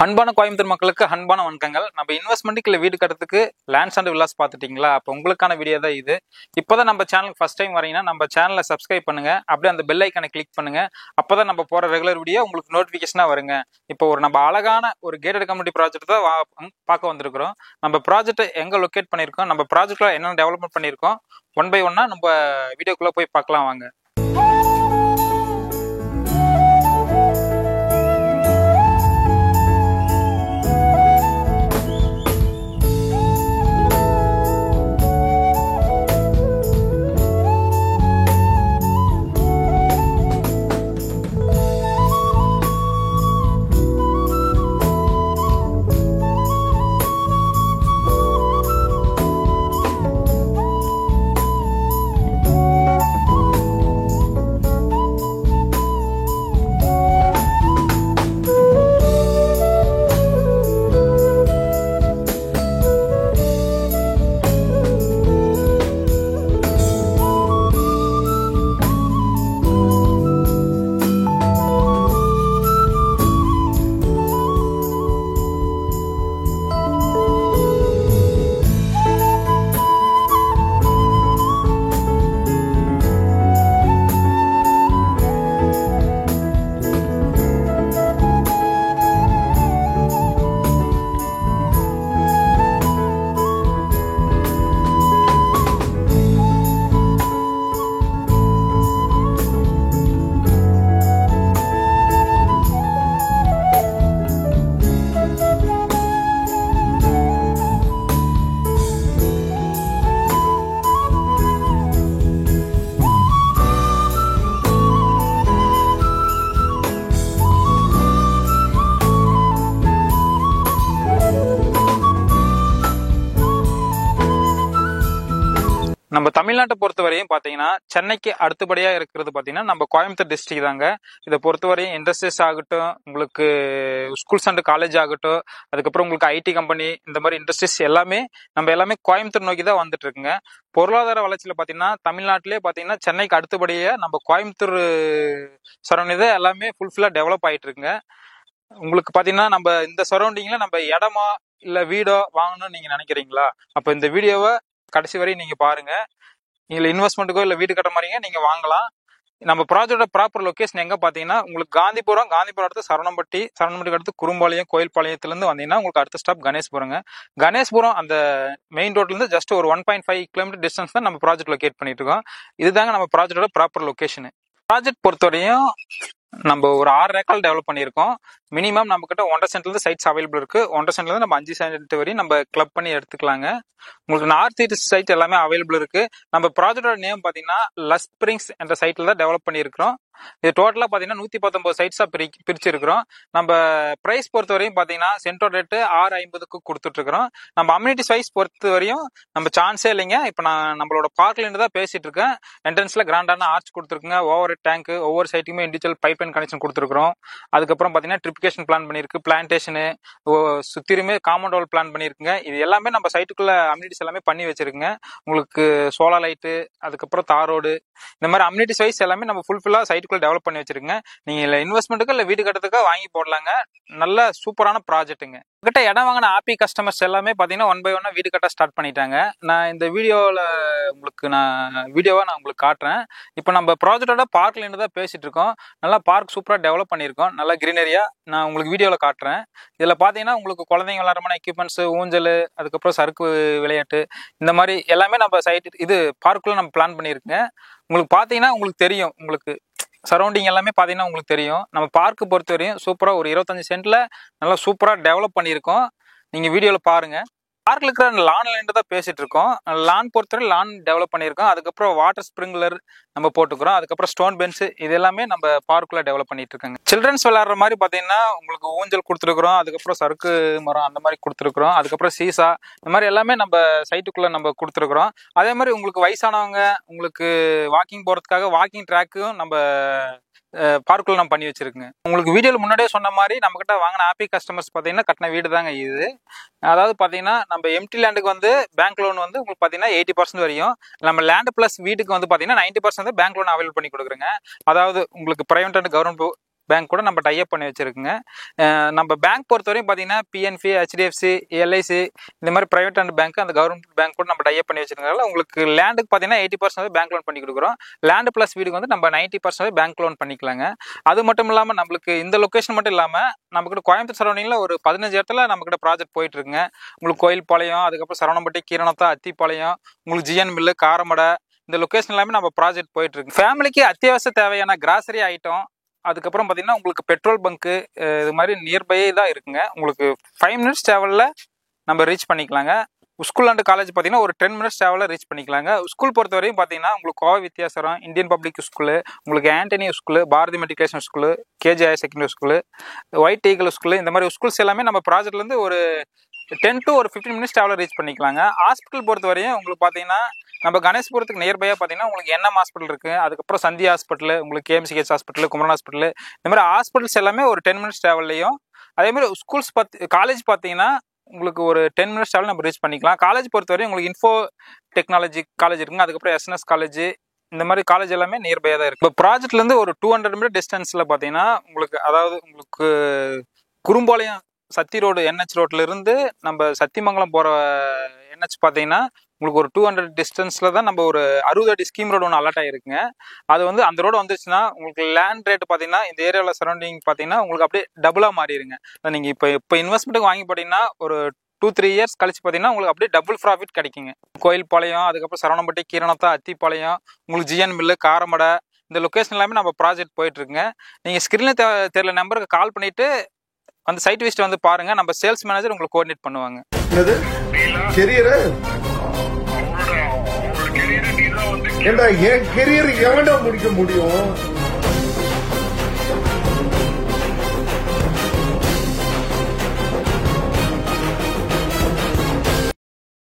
அன்பான கோயம்புத்தூர் மக்களுக்கு அன்பான வணக்கங்கள். நம்ம இன்வெஸ்ட்மெண்ட்டுக்கு இல்லை வீடு கட்டுறதுக்கு லேண்ட்ஸ் அண்ட் வில்லாஸ் பார்த்துட்டீங்களா? அப்போ உங்களுக்கான வீடியோ தான் இது. இப்போதான் நம்ம சேனலுக்கு ஃபர்ஸ்ட் டைம் வரீங்கன்னா நம்ம சேனலை சப்ஸ்கிரைப் பண்ணுங்க, அப்படியே அந்த பெல் ஐக்கானை கிளிக் பண்ணுங்க. அப்போதான் நம்ம போற ரெகுலர் வீடியோ உங்களுக்கு நோட்டிஃபிகேஷனாக வருங்க. இப்போ நம்ம அழகான ஒரு கேட்டட் கம்யூனிட்டி ப்ராஜெக்ட் தான் பார்க்க வந்திருக்கிறோம். நம்ம ப்ராஜெக்ட் எங்கே லொக்கேட் பண்ணியிருக்கோம், நம்ம ப்ராஜெக்ட்ல என்ன டெவலப்மெண்ட் பண்ணியிருக்கோம், ஒன் பை ஒன்னா நம்ம வீடியோக்குள்ள போய் பார்க்கலாம் வாங்க. நம்ம தமிழ்நாட்டை பொறுத்தவரையும் பாத்தீங்கன்னா சென்னைக்கு அடுத்தபடியா இருக்கிறது பாத்தீங்கன்னா நம்ம கோயம்புத்தூர் டிஸ்ட்ரிக்ட் தாங்க. இதை பொறுத்தவரையும் இண்டஸ்ட்ரீஸ் ஆகட்டும், உங்களுக்கு ஸ்கூல்ஸ் அண்ட் காலேஜ் ஆகட்டும், அதுக்கப்புறம் உங்களுக்கு ஐடி கம்பெனி, இந்த மாதிரி இண்டஸ்ட்ரீஸ் எல்லாமே கோயம்புத்தூர் நோக்கி தான் வந்துட்டு இருக்குங்க. பொருளாதார வளர்ச்சியில பாத்தீங்கன்னா தமிழ்நாட்டிலே பாத்தீங்கன்னா சென்னைக்கு அடுத்தபடியே நம்ம கோயம்புத்தூர் சரௌண்டிங் தான் எல்லாமே ஃபுல்ஃபில்லா டெவலப் ஆயிட்டு இருக்குங்க. உங்களுக்கு பாத்தீங்கன்னா நம்ம இந்த சரௌண்டிங்ல நம்ம இடமா இல்ல வீடோ வாங்கணும்னு நீங்க நினைக்கிறீங்களா? அப்ப இந்த வீடியோவை கடைசி வரையும் நீங்க பாருங்க. நீங்க இன்வெஸ்ட்மெண்ட்டுக்கோ இல்ல வீடு கட்ட மாதிரிங்க நீங்க வாங்கலாம். நம்ம ப்ராஜெக்டோட ப்ராப்பர் லொகேஷன் எங்க பாத்தீங்கன்னா உங்களுக்கு காந்திபுரம் அடுத்து சரவணம்பட்டி அடுத்து குறும்பாளையம் கோயில்பாளையத்துல இருந்து வந்தீங்கன்னா உங்களுக்கு அடுத்த ஸ்டாப் கணேஷ்புரங்க. கணேஷ்புரம் அந்த மெயின் ரோட்ல இருந்து ஜஸ்ட் ஒரு 1.5 கிலோமீட்டர் டிஸ்டன்ஸ் தான் நம்ம ப்ராஜெக்ட் லொகேட் பண்ணிட்டு இருக்கோம். இதுதாங்க நம்ம ப்ராஜெக்டோட ப்ராப்பர் லொகேஷன். ப்ராஜெக்ட் பொறுத்தவரையும் நம்ம ஒரு 6 ஏக்கர் டெவலப் பண்ணியிருக்கோம். மினிமம் நம்ம கிட்ட 1.5 சென்ட்ல இருந்து சைட்ஸ் அவைலபிள் இருக்கு. 1.5 சென்ட்ல இருந்து நம்ம 5 சென்ட் வரையும் நம்ம கிளப் பண்ணி எடுத்துக்கலாங்க. உங்களுக்கு நார்த் ஈஸ்ட் சைட் எல்லாமே அவைலபிள் இருக்கு. நம்ம ப்ராஜெக்டோட நேம் பாத்தீங்கன்னா லஸ் ஸ்பிரிங்ஸ் என்ற சைட்ல தான் டெவலப் பண்ணியிருக்கிறோம். இது டோட்டலா பாத்தீங்கன்னா 119 சைட்ஸா பிரிச்சிருக்கிறோம். நம்ம பிரைஸ் பொறுத்தவரையும் பாத்தீங்கன்னா சென்டோட ரேட்டு 650க்கு கொடுத்துட்டு இருக்கிறோம். நம்ம அம்யூனிட்டி சைஸ் பொறுத்த வரையும் நம்ம சான்ஸே இல்லைங்க. இப்ப நான் நம்மளோட பார்க்ல இருந்து தான் பேசிட்டு இருக்கேன். என்ட்ரன்ஸ்ல கிராண்டான ஆர்ச் கொடுத்துருக்குங்க. ஓவர் டேங்க், ஒவ்வொரு சைட்டுக்குமே இண்டிவிஜுவல் பைப் லைன் கனெக்ஷன் கொடுத்துருக்கோம். அதுக்கப்புறம் பாத்தீங்கன்னா ட்ரிபிகேஷன் பிளான் பண்ணிருக்கு, பிளான்டேஷனு சுத்திருமே காம்பவுண்ட் வால் பிளான் பண்ணிருக்குங்க. இது எல்லாமே நம்ம சைட்டுக்குள்ள அம்யூனிட்டிஸ் எல்லாமே பண்ணி வச்சிருக்குங்க. உங்களுக்கு சோலார் லைட்டு, அதுக்கப்புறம் தார் ரோடு, இந்த மாதிரி அம்யூனிட்டிஸ் வைஸ் எல்லாமே நம்ம ஃபுல்ஃபில்லா சைட்டுக்குள்ள டெவலப் பண்ணி வச்சிருக்குங்க. நீங்க இல்ல இன்வெஸ்ட்மெண்ட்டுக்கு இல்ல வீடு கட்டுறதுக்கோ வாங்கி போடலாங்க. நல்ல சூப்பரான ப்ராஜெக்ட்டுங்க. கிட்ட இடம் வாங்கின ஹாப்பி கஸ்டமர்ஸ் எல்லாமே பாத்தீங்கன்னா ஒன் பை ஒன்னா வீடு கட்ட ஸ்டார்ட் பண்ணிட்டாங்க. நான் இந்த உங்களுக்கு காட்டுறேன். இப்போ நம்ம ப்ராஜெக்டோட பார்க்ல இருந்து தான் பேசிட்டு இருக்கோம். நல்லா பார்க் சூப்பரா டெவலப் பண்ணியிருக்கோம். நல்லா கிரீனரியா நான் உங்களுக்கு வீடியோல காட்டுறேன். இதுல பாத்தீங்கன்னா உங்களுக்கு குழந்தைங்க விளையாடுற எக்யூப்மெண்ட்ஸ், ஊஞ்சல், அதுக்கப்புறம் சறுக்கு விளையாட்டு, இந்த மாதிரி எல்லாமே நம்ம இது பார்க்குள்ள நம்ம பிளான் பண்ணியிருக்கோங்க. உங்களுக்கு பாத்தீங்கன்னா உங்களுக்கு தெரியும், உங்களுக்கு சரௌண்டிங் எல்லாமே பாத்தீங்கன்னா உங்களுக்கு தெரியும். நம்ம பார்க்க பொறுத்த வரையும் சூப்பரா ஒரு 25 சென்ட்ல நல்லா சூப்பரா டெவலப் பண்ணியிருக்கோம். நீங்க வீடியோல பாருங்க. பார்க்ல இருக்கிற லான் லேண்ட் தான் பேசிட்டு இருக்கோம். லான் பொறுத்தவரை லான் டெவலப் பண்ணியிருக்கோம். அதுக்கப்புறம் வாட்டர் ஸ்ப்ரிங்க்லர் நம்ம போட்டுக்கிறோம். அதுக்கப்புறம் ஸ்டோன் பெஞ்ச், இது எல்லாமே நம்ம பார்க்குள்ள டெவலப் பண்ணிட்டு இருக்காங்க. சில்ட்ரன்ஸ் விளையாடுற மாதிரி பாத்தீங்கன்னா உங்களுக்கு ஊஞ்சல் கொடுத்துருக்குறோம். அதுக்கப்புறம் சறுக்கு மரம் அந்த மாதிரி கொடுத்துருக்குறோம். அதுக்கப்புறம் சீசா, இந்த மாதிரி எல்லாமே நம்ம சைட்டுக்குள்ள நம்ம கொடுத்துருக்குறோம். அதே மாதிரி உங்களுக்கு வயசானவங்க உங்களுக்கு வாக்கிங் போறதுக்காக வாக்கிங் ட்ராக்கும் நம்ம பார்க்குள்ள நம்ம பண்ணி வச்சிருக்குங்க. உங்களுக்கு வீடியோல முன்னாடியே சொன்ன மாதிரி நம்ம கிட்ட வாங்கின ஹாப்பி கஸ்டமர்ஸ் பாத்தீங்கன்னா கட்டின வீடு தாங்க இது. அதாவது பாத்தீங்கன்னா நம்ம எம்டி லேண்டுக்கு வந்து பேங்க் லோன் வந்து உங்களுக்கு பாத்தீங்கன்னா 80% வரையும், நம்ம லேண்ட் பிளஸ் வீட்டுக்கு வந்து பாத்தீங்கன்னா 90% பேங்க் லோன் அவைலபிள் பண்ணி கொடுக்குறோங்க. அதாவது உங்களுக்கு பிரைவேட் அண்ட் கவர்மெண்ட் பேங்க் கூட நம்ம டைப் பண்ணி வச்சிருக்குங்க. நம்ம பேங்க் பொறுத்தவரையும் பார்த்தீங்கன்னா பிஎன்பி, ஹெச்டிஎஃப்சி, எல்ஐசி இந்த மாதிரி பிரைவேட் அண்ட் பேங்க், அந்த கவர்மெண்ட் பேங்க் கூட நம்ம டைப் பண்ணி வச்சிருக்கனால உங்களுக்கு லேண்டுக்கு பார்த்தீங்கன்னா 80% பேங்க் லோன் பண்ணி கொடுக்குறோம். லேண்டு ப்ளஸ் வீடுக்கு வந்து நம்ம 90% பேங்க் லோன் பண்ணிக்கலாங்க. அது மட்டும் இல்லாமல் நம்மளுக்கு இந்த லொக்கேஷன் மட்டும் இல்லாமல் நம்மக்கிட்ட கோயம்புத்தூர் சரௌண்டிங்கில் ஒரு 15 இடத்துல நம்மக்கிட்ட ப்ராஜெக்ட் போயிட்டு இருக்குங்க. உங்களுக்கு கோயில்பாளையம், அதுக்கப்புறம் சரவணம்பட்டி, கீரனத்தா, அத்திப்பாளையம், உங்களுக்கு ஜிஎன் மில்லு, காரமடை, இந்த லொக்கேஷன் எல்லாமே நம்ம ப்ராஜெக்ட் போயிட்டு இருக்கு. ஃபேமிலிக்கு அத்தியாவசிய தேவையான கிராசரி ஐட்டம், அதுக்கப்புறம் பார்த்தீங்கன்னா உங்களுக்கு பெட்ரோல் பங்க்கு, இது மாதிரி நியர்பை தான் இருக்குங்க. உங்களுக்கு 5 மினிட்ஸ் ட்ராவலில் நம்ம ரீச் பண்ணிக்கலாங்க. ஸ்கூல் அண்ட் காலேஜ் பார்த்தீங்கன்னா ஒரு 10 மினிட்ஸ் ட்ராவலில் ரீச் பண்ணிக்கலாங்க. ஸ்கூல் பொறுத்த வரையும் பார்த்தீங்கன்னா உங்களுக்கு Kovai Vidyashram, Indian public school, உங்களுக்கு Antony school, Bharathi matriculation school, KG higher secondary school, white eagle school, இந்த மாதிரி ஸ்கூல்ஸ் எல்லாமே நம்ம ப்ராஜெக்ட்லேருந்து ஒரு 10 to 15 மினிட்ஸ் ட்ராவலில் ரீச் பண்ணிக்கலாங்க. ஹாஸ்பிட்டல் பொறுத்த வரையும் உங்களுக்கு பார்த்தீங்கன்னா நம்ம கணேஷ்புரத்துக்கு நியர்பையாக பார்த்தீங்கன்னா உங்களுக்கு என்எம் ஹாஸ்பிட்டல் இருக்குது, அதுக்கப்புறம் சந்தி ஹாஸ்பிட்டல், உங்களுக்கு கேஎம்சிஹெச் ஹாஸ்பிட்டல், குமரன் ஹாஸ்பிட்டல், இந்த மாதிரி ஹாஸ்பிட்டல்ஸ் எல்லாமே ஒரு 10 மினிட்ஸ் ட்ராவல்லையும், அதேமாதிரி ஸ்கூல்ஸ் காலேஜ் பார்த்தீங்கன்னா உங்களுக்கு ஒரு 10 மினிட்ஸ் ட்ராவல் நம்ம ரீச் பண்ணிக்கலாம். காலேஜ் பொறுத்தவரையும் உங்களுக்கு இன்ஃபோ டெக்னாலஜி காலேஜ் இருக்குங்க, அதுக்கப்புறம் எஸ்என்எஸ் காலேஜ், இந்த மாதிரி காலேஜ் எல்லாமே நியர்பையாக தான் இருக்குது. இப்போ ப்ராஜெக்ட்லேருந்து ஒரு 200 மீட்டர் டிஸ்டன்ஸில் பார்த்தீங்கன்னா உங்களுக்கு, அதாவது உங்களுக்கு குறும்பாளையம் சத்தி ரோடு என்ஹெச் ரோட்ல இருந்து நம்ம சத்தியமங்கலம் போகிற என்ஹெச் பார்த்தீங்கன்னா உங்களுக்கு ஒரு 200 டிஸ்டன்ஸில் தான் நம்ம ஒரு 60 அடி ஸ்கீம் ரோடு ஒன்று அலர்ட் ஆகிருக்குங்க. அது வந்து அந்த ரோடு வந்துச்சுன்னா உங்களுக்கு லேண்ட் ரேட்டு பார்த்தீங்கன்னா இந்த ஏரியாவில் சரௌண்டிங் பார்த்தீங்கன்னா உங்களுக்கு அப்படியே டபுளாக மாறிடுங்க. நீங்கள் இப்போ இன்வெஸ்ட்மெண்ட்டுக்கு வாங்கி போட்டிங்கன்னா ஒரு 2-3 இயர்ஸ் கழிச்சு பார்த்தீங்கன்னா உங்களுக்கு அப்படியே டபுள் ப்ராஃபிட் கிடைக்குங்க. கோயில்பாளையம், அதுக்கப்புறம் சரவணம்பட்டி, கீரனத்தா, அத்திப்பாளையம், உங்களுக்கு ஜிஎன் மில்லு, காரமடை, இந்த லொக்கேஷன் எல்லாமே நம்ம ப்ராஜெக்ட் போயிட்டு இருக்குங்க. நீங்கள் ஸ்க்ரீனில் தெரியல நம்பருக்கு கால் பண்ணிட்டு அந்த சைட் விசிட் வந்து பாருங்க. நம்ம சேல்ஸ் மேனேஜர் உங்களுக்கு கோஆர்டினேட் பண்ணுவாங்க. என் கெரியர் எவன்டா முடிக்க முடியும்?